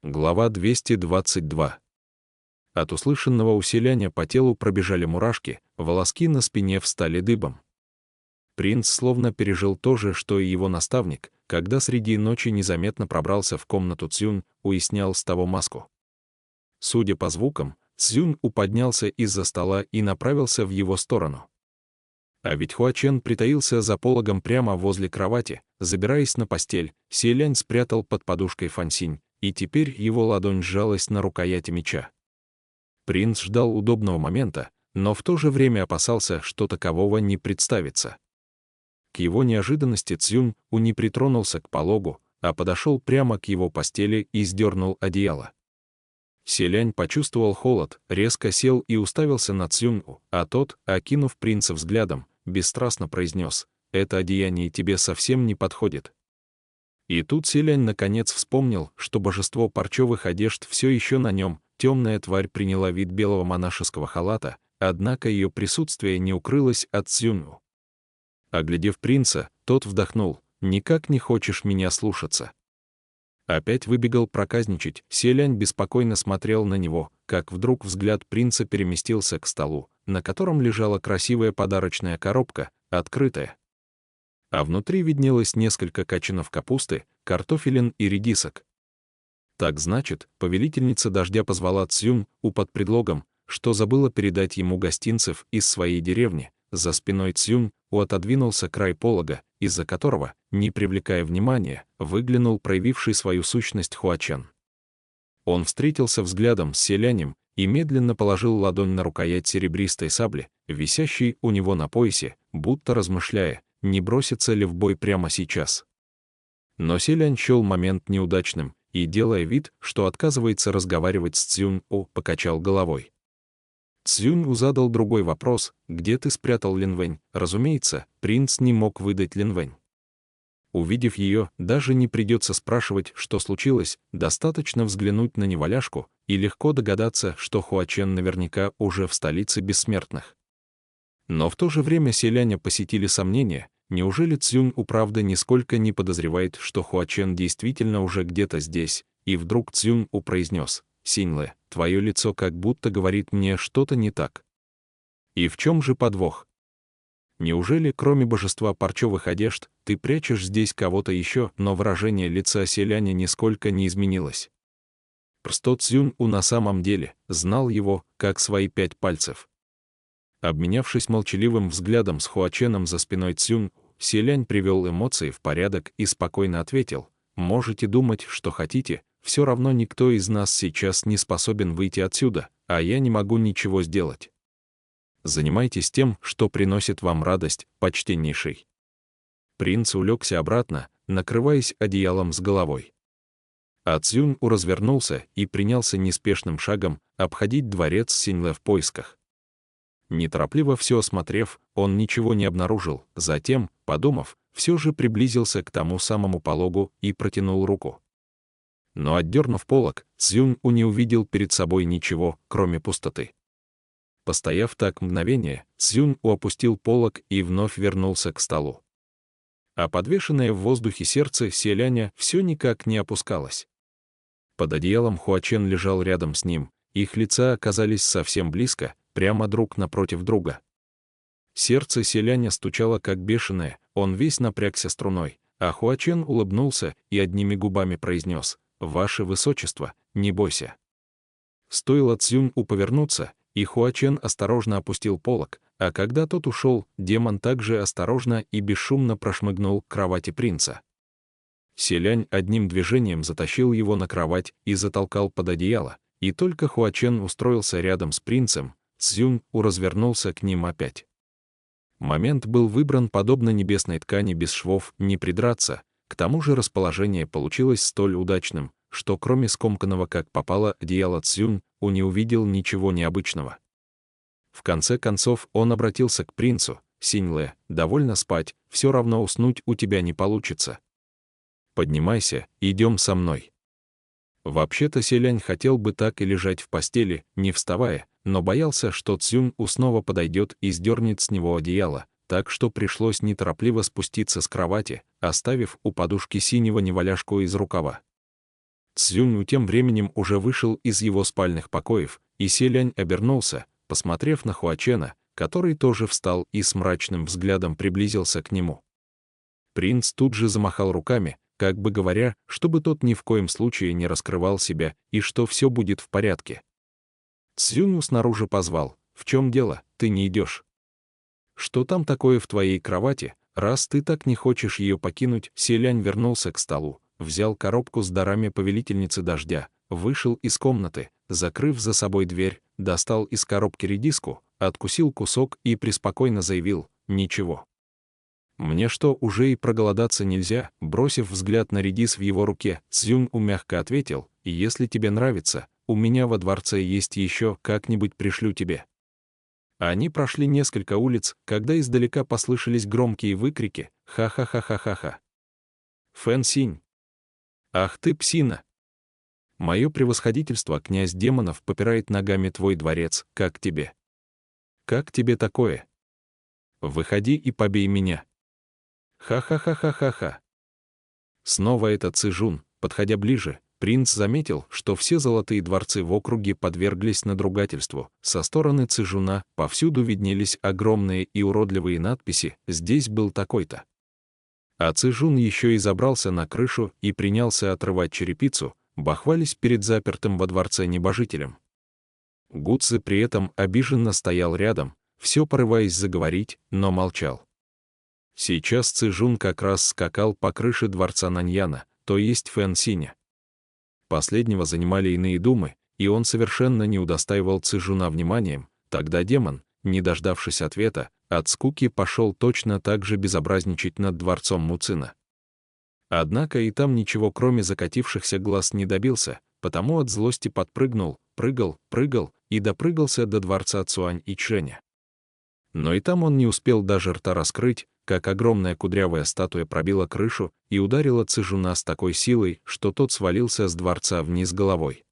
Глава 222. От услышанного у селяня по телу пробежали мурашки, волоски на спине встали дыбом. Принц словно пережил то же, что и его наставник, когда среди ночи незаметно пробрался в комнату Цзюнь, уяснял с того маску. Судя по звукам, Цзюнь поднялся из-за стола и направился в его сторону. А ведь Хуачен притаился за пологом прямо возле кровати, забираясь на постель, селянь спрятал под подушкой фансинь, и теперь его ладонь сжалась на рукояти меча. Принц ждал удобного момента, но в то же время опасался, что такового не представится. К его неожиданности Цзюнь не притронулся к пологу, а подошел прямо к его постели и сдернул одеяло. Селянь почувствовал холод, резко сел и уставился на Цзюнь, а тот, окинув принца взглядом, бесстрастно произнес: «Это одеяние тебе совсем не подходит». И тут селянь наконец вспомнил, что божество парчевых одежд все еще на нем. Темная тварь приняла вид белого монашеского халата, однако ее присутствие не укрылось от Цзюнь. Оглядев принца, тот вдохнул: «Никак не хочешь меня слушаться». Опять выбегал проказничать, селянь беспокойно смотрел на него, как вдруг взгляд принца переместился к столу, на котором лежала красивая подарочная коробка, открытая. А внутри виднелось несколько качанов капусты, картофелин и редисок. Так значит, повелительница дождя позвала Цзюнь под предлогом, что забыла передать ему гостинцев из своей деревни. За спиной Цзюнь отодвинулся край полога, из-за которого, не привлекая внимания, выглянул проявивший свою сущность Хуачен. Он встретился взглядом с селянем и медленно положил ладонь на рукоять серебристой сабли, висящей у него на поясе, будто размышляя, не бросится ли в бой прямо сейчас. Но селянь счел момент неудачным и, делая вид, что отказывается разговаривать с Цзюнь, покачал головой. Цзюнь задал другой вопрос: «Где ты спрятал Линвэнь?» Разумеется, принц не мог выдать Линвэнь. Увидев ее, даже не придется спрашивать, что случилось, достаточно взглянуть на неваляшку и легко догадаться, что Хуачен наверняка уже в столице бессмертных. Но в то же время селяня посетили сомнения: неужели Цзюнь правда нисколько не подозревает, что Хуачен действительно уже где-то здесь? И вдруг Цзюнь произнес: «Синьлэ, твое лицо как будто говорит мне что-то не так». И в чем же подвох? Неужели, кроме божества парчевых одежд, ты прячешь здесь кого-то еще? Но выражение лица селяня нисколько не изменилось. Просто Цзюнь на самом деле знал его, как свои 5 пальцев. Обменявшись молчаливым взглядом с Хуаченом за спиной Цзюнь, селянь привел эмоции в порядок и спокойно ответил: «Можете думать, что хотите, все равно никто из нас сейчас не способен выйти отсюда, а я не могу ничего сделать. Занимайтесь тем, что приносит вам радость, почтеннейший». Принц улегся обратно, накрываясь одеялом с головой. А Цзюнь развернулся и принялся неспешным шагом обходить дворец Синьлэ в поисках. Неторопливо все осмотрев, он ничего не обнаружил, затем, подумав, все же приблизился к тому самому пологу и протянул руку. Но, отдернув полог, Цзюнь не увидел перед собой ничего, кроме пустоты. Постояв так мгновение, Цзюнь опустил полог и вновь вернулся к столу. А подвешенное в воздухе сердце селяня все никак не опускалось. Под одеялом Хуачен лежал рядом с ним, их лица оказались совсем близко, прямо друг напротив друга. Сердце селяня стучало как бешеное, он весь напрягся струной, а Хуачен улыбнулся и одними губами произнес: «Ваше Высочество, не бойся». Стоило Цзюнь повернуться, и Хуачен осторожно опустил полог, а когда тот ушел, демон также осторожно и бесшумно прошмыгнул к кровати принца. Селянь одним движением затащил его на кровать и затолкал под одеяло, и только Хуачен устроился рядом с принцем, Цзюнь развернулся к ним опять. Момент был выбран подобно небесной ткани без швов, не придраться, к тому же расположение получилось столь удачным, что кроме скомканного как попало одеяла Цзюнь не увидел ничего необычного. В конце концов он обратился к принцу: «Синьлэ, довольно спать, все равно уснуть у тебя не получится. Поднимайся, идем со мной». Вообще-то селянь хотел бы так и лежать в постели, не вставая, но боялся, что Цзюнь снова подойдет и сдернет с него одеяло, так что пришлось неторопливо спуститься с кровати, оставив у подушки синего неваляшку из рукава. Цзюнь тем временем уже вышел из его спальных покоев, и Селянь обернулся, посмотрев на Хуачена, который тоже встал и с мрачным взглядом приблизился к нему. Принц тут же замахал руками, как бы говоря, чтобы тот ни в коем случае не раскрывал себя и что все будет в порядке. Цзюнь снаружи позвал: «В чем дело, ты не идешь? Что там такое в твоей кровати, раз ты так не хочешь ее покинуть?» Селянь вернулся к столу, взял коробку с дарами повелительницы дождя, вышел из комнаты, закрыв за собой дверь, достал из коробки редиску, откусил кусок и преспокойно заявил: «Ничего. Мне что, уже и проголодаться нельзя?» Бросив взгляд на редис в его руке, Цзюнь мягко ответил: «Если тебе нравится, у меня во дворце есть еще, как-нибудь пришлю тебе». Они прошли несколько улиц, когда издалека послышались громкие выкрики: «Ха-ха-ха-ха-ха-ха! Фэн Синь! Ах ты, псина! Мое превосходительство, князь демонов, попирает ногами твой дворец, как тебе? Как тебе такое? Выходи и побей меня! Ха-ха-ха-ха-ха-ха!» Снова это Цзюнь. Подходя ближе, принц заметил, что все золотые дворцы в округе подверглись надругательству. Со стороны Цзюня повсюду виднелись огромные и уродливые надписи: «Здесь был такой-то». А Цзюнь еще и забрался на крышу и принялся отрывать черепицу, бахвались перед запертым во дворце небожителем. Гуцзы при этом обиженно стоял рядом, все порываясь заговорить, но молчал. Сейчас Цзюнь как раз скакал по крыше дворца Наньяна, то есть Фэн Синя. Последнего занимали иные думы, и он совершенно не удостаивал Цзюня вниманием. Тогда демон, не дождавшись ответа, от скуки пошел точно так же безобразничать над дворцом Муцина. Однако и там ничего кроме закатившихся глаз не добился, потому от злости подпрыгнул, прыгал и допрыгался до дворца Цуань и Чжэня. Но и там он не успел даже рта раскрыть, как огромная кудрявая статуя пробила крышу и ударила Цзюня с такой силой, что тот свалился с дворца вниз головой.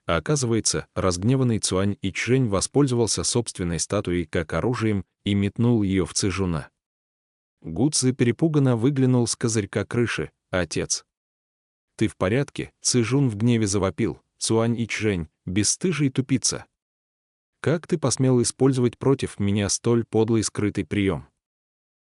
А оказывается, разгневанный Цуань и Чжэнь воспользовался собственной статуей как оружием и метнул ее в Цзюня. Гуцзы перепуганно выглянул с козырька крыши: «Отец! Ты в порядке?» Цзюнь в гневе завопил: «Цуань и Чжэнь, бесстыжий тупица! Как ты посмел использовать против меня столь подлый скрытый прием?»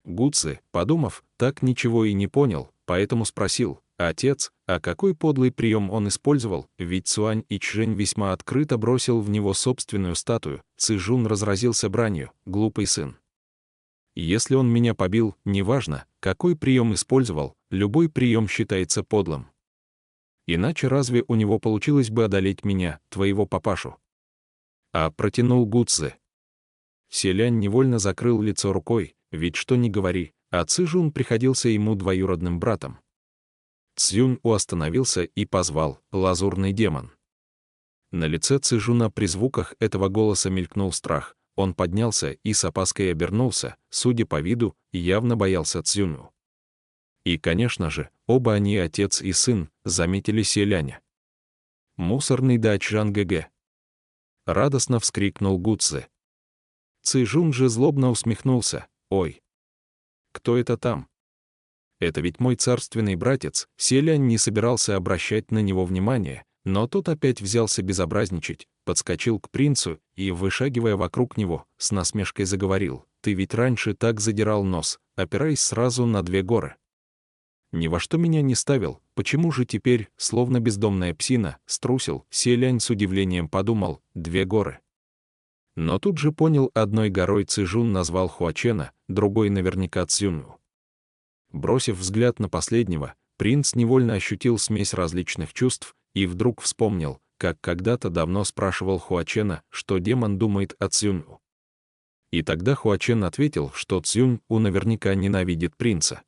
Гуцзы, подумав, так ничего и не понял, поэтому спросил: «Отец, а какой подлый прием он использовал?» Ведь Цуань и Чжэнь весьма открыто бросил в него собственную статую. Цзюнь разразился бранью: «Глупый сын! Если он меня побил, неважно, какой прием использовал, любой прием считается подлым. Иначе разве у него получилось бы одолеть меня, твоего папашу?» А протянул Гуцзы. Селянь невольно закрыл лицо рукой, ведь что ни говори, а Цзюнь приходился ему двоюродным братом. Цзюнь остановился и позвал: «Лазурный демон». На лице Цзюня при звуках этого голоса мелькнул страх. Он поднялся и с опаской обернулся, судя по виду, явно боялся Цзюню. И, конечно же, оба они, отец и сын, заметили Селяня. «Мусорный дачжан ГГ!» — радостно вскрикнул Гуцзы. Цзюнь же злобно усмехнулся: «Ой! Кто это там? Это ведь мой царственный братец». Селянь не собирался обращать на него внимания, но тот опять взялся безобразничать, подскочил к принцу и, вышагивая вокруг него, с насмешкой заговорил: «Ты ведь раньше так задирал нос, опираясь сразу на 2 горы. Ни во что меня не ставил, почему же теперь, словно бездомная псина, струсил?» Селянь с удивлением подумал: 2 горы. Но тут же понял, одной горой Цзюнь назвал Хуачена, другой наверняка Цзюню. Бросив взгляд на последнего, принц невольно ощутил смесь различных чувств и вдруг вспомнил, как когда-то давно спрашивал Хуачена, что демон думает о Цзюню. И тогда Хуачен ответил, что Цзюнь наверняка ненавидит принца.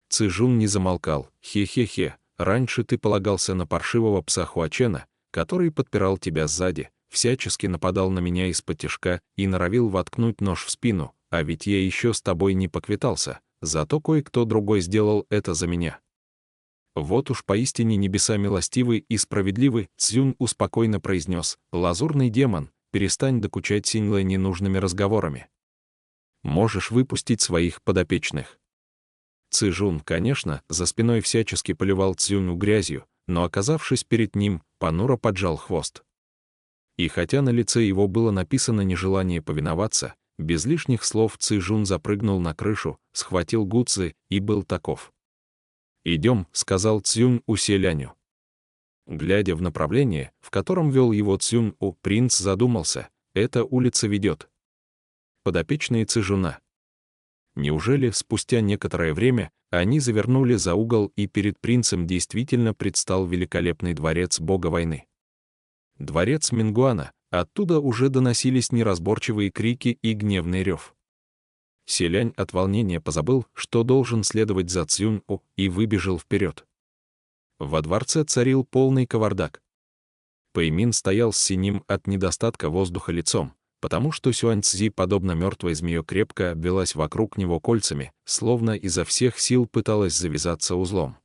Цзюнь не замолкал: «Хе-хе-хе, раньше ты полагался на паршивого пса Хуачена, который подпирал тебя сзади, всячески нападал на меня из-под-тишка и норовил воткнуть нож в спину, а ведь я еще с тобой не поквитался, зато кое-кто другой сделал это за меня. Вот уж поистине небеса милостивы и справедливы». Цзюнь спокойно произнес: «Лазурный демон, перестань докучать Синьлэ ненужными разговорами. Можешь выпустить своих подопечных». Цзюнь, конечно, за спиной всячески поливал Цзюню грязью, но, оказавшись перед ним, понуро поджал хвост. И хотя на лице его было написано нежелание повиноваться, без лишних слов Цзэжун запрыгнул на крышу, схватил Гуцзы и был таков. «Идем», — сказал Цзюнь-У Селяню. Глядя в направление, в котором вел его Цзюнь-У, принц задумался: эта улица ведет. Подопечные Цзэжуна. Неужели спустя некоторое время они завернули за угол, и перед принцем действительно предстал великолепный дворец бога войны? Дворец Мингуана, оттуда уже доносились неразборчивые крики и гневный рев. Селянь от волнения позабыл, что должен следовать за Цзюнь-У, и выбежал вперед. Во дворце царил полный кавардак. Пэймин стоял с синим от недостатка воздуха лицом, потому что Сюань-Цзи, подобно мертвой змее, крепко обвелась вокруг него кольцами, словно изо всех сил пыталась завязаться узлом.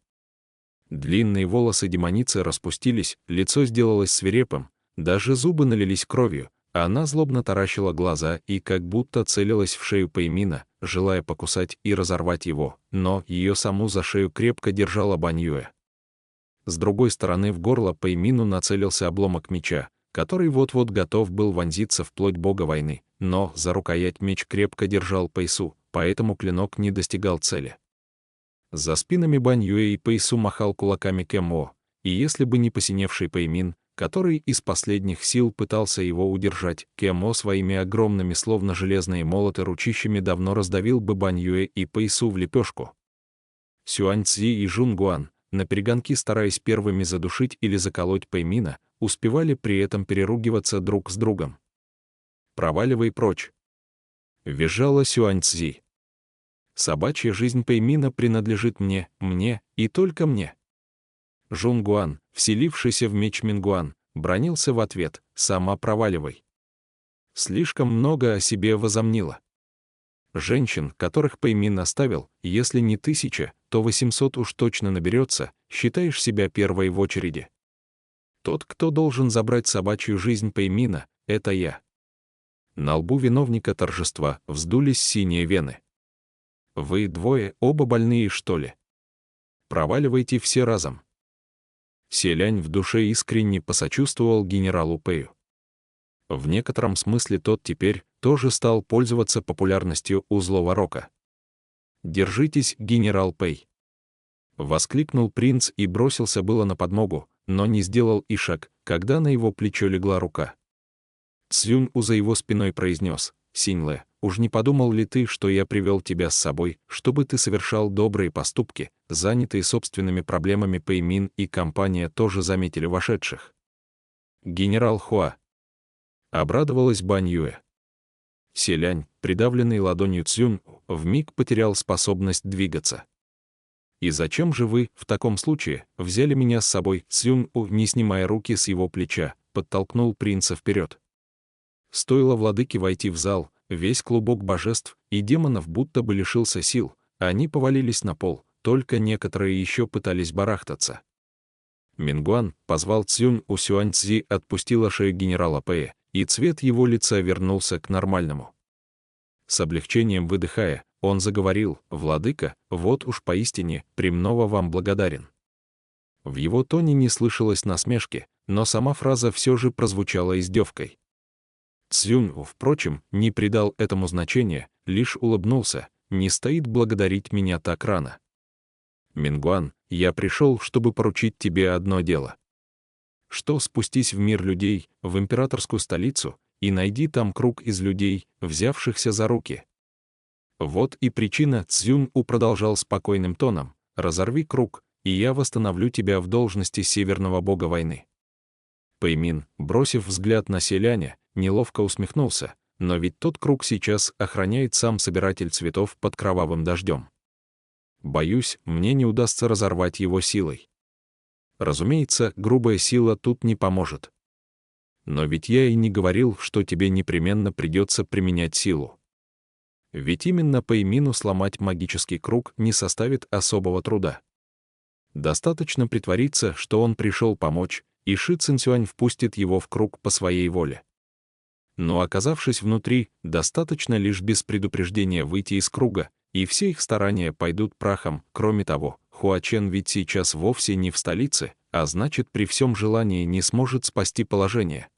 Длинные волосы демоницы распустились, лицо сделалось свирепым, даже зубы налились кровью, а она злобно таращила глаза и как будто целилась в шею Пэймина, желая покусать и разорвать его, но ее саму за шею крепко держала Бань Юэ. С другой стороны в горло Пэймину нацелился обломок меча, который вот-вот готов был вонзиться в плоть бога войны, но за рукоять меч крепко держал Пэйсу, поэтому клинок не достигал цели. За спинами Бань Юэ и Пэйсу махал кулаками Кэмо, и если бы не посиневший Пэймин, который из последних сил пытался его удержать, Кэмо своими огромными, словно железные молоты, ручищами давно раздавил бы Бань Юэ и Пэйсу в лепешку. Сюань-Цзи и Жун-Гуан, наперегонки стараясь первыми задушить или заколоть Пэймина, успевали при этом переругиваться друг с другом. «Проваливай прочь!» — визжала Сюань-Цзи. «Собачья жизнь Пэймина принадлежит мне и только мне». Жун-Гуан, вселившийся в меч Мингуан, бранился в ответ: «Сама проваливай». Слишком много о себе возомнила. Женщин, которых Пэймин оставил, если не 1000, то 800 уж точно наберется, считаешь себя первой в очереди. Тот, кто должен забрать собачью жизнь Пэймина, это я. На лбу виновника торжества вздулись синие вены. Вы двое оба больные, что ли? Проваливайте все разом. Селянь в душе искренне посочувствовал генералу Пэю. В некотором смысле тот теперь тоже стал пользоваться популярностью у злого рока. «Держитесь, генерал Пэй!» — воскликнул принц и бросился было на подмогу, но не сделал и шаг, когда на его плечо легла рука. Цзюнь-У за его спиной произнес: «Синьлэ, уж не подумал ли ты, что я привел тебя с собой, чтобы ты совершал добрые поступки?» Занятые собственными проблемами Пэймин и компания тоже заметили вошедших. «Генерал Хуа!» — обрадовалась Бань Юэ. Селянь, придавленный ладонью Цзюнь-У, вмиг потерял способность двигаться. «И зачем же вы, в таком случае, взяли меня с собой?» Цзюнь-У, не снимая руки с его плеча, подтолкнул принца вперед. Стоило владыке войти в зал, весь клубок божеств и демонов будто бы лишился сил, они повалились на пол, только некоторые еще пытались барахтаться. Мингуан позвал Цзюнь-У, Сюань-Цзи отпустила шею генерала Пэя, и цвет его лица вернулся к нормальному. С облегчением выдыхая, он заговорил: «Владыка, вот уж поистине премного вам благодарен». В его тоне не слышалось насмешки, но сама фраза все же прозвучала издевкой. Цзюнь-У, впрочем, не придал этому значения, лишь улыбнулся: «Не стоит благодарить меня так рано. Мингуан, я пришел, чтобы поручить тебе одно дело. Что спустись в мир людей, в императорскую столицу, и найди там круг из людей, взявшихся за руки». Вот и причина. Цзюнь-У продолжал спокойным тоном: «Разорви круг, и я восстановлю тебя в должности северного бога войны». Пэймин, бросив взгляд на селяня, неловко усмехнулся: «Но ведь тот круг сейчас охраняет сам собиратель цветов под кровавым дождем. Боюсь, мне не удастся разорвать его силой». Разумеется, грубая сила тут не поможет. Но ведь я и не говорил, что тебе непременно придется применять силу. Ведь именно Пэймину сломать магический круг не составит особого труда. Достаточно притвориться, что он пришел помочь, и Ши Цинцюань впустит его в круг по своей воле. Но оказавшись внутри, достаточно лишь без предупреждения выйти из круга, и все их старания пойдут прахом. Кроме того, Хуачен ведь сейчас вовсе не в столице, а значит, при всем желании не сможет спасти положение.